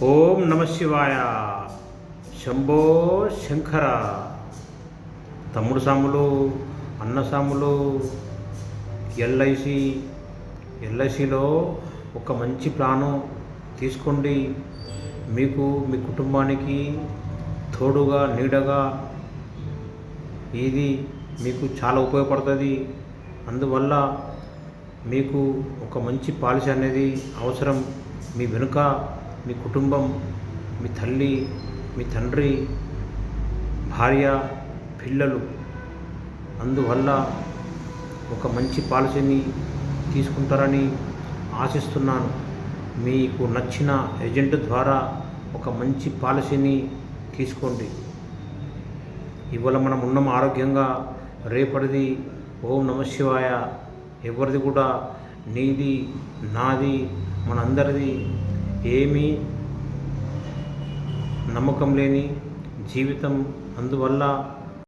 ఓం నమ శివాయ. శంభో శంకర. తమ్ముడు సాములు, అన్న సాములు, ఎల్ఐసిలో ఒక మంచి ప్లాను తీసుకోండి. మీకు మీ కుటుంబానికి తోడుగా నీడగా ఇది మీకు చాలా ఉపయోగపడుతుంది. అందువల్ల మీకు ఒక మంచి పాలసీ అనేది అవసరం. మీ వెనుక మీ కుటుంబం, మీ తల్లి, మీ తండ్రి, భార్య, పిల్లలు. అందువల్ల ఒక మంచి పాలసీని తీసుకుంటారని ఆశిస్తున్నాను. మీకు నచ్చిన ఏజెంట్ ద్వారా ఒక మంచి పాలసీని తీసుకోండి. ఇవాళ మనం ఉన్నాం ఆరోగ్యంగా, రేపటిది ఓం నమ శివాయ. ఎవరిది కూడా నీది నాది మనందరిది ఏమీ నమ్మకం లేని జీవితం. అందువల్ల